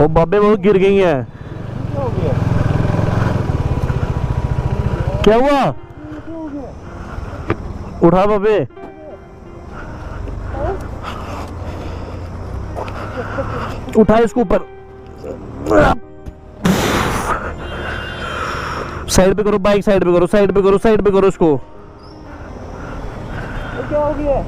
बाबे वो गिर गई हैं। क्या हुआ? उठा बाबे। उठा इसको ऊपर। साइड पे करो बाइक, साइड पे करो, साइड पे करो, साइड पे करो इसको। क्या हो गया?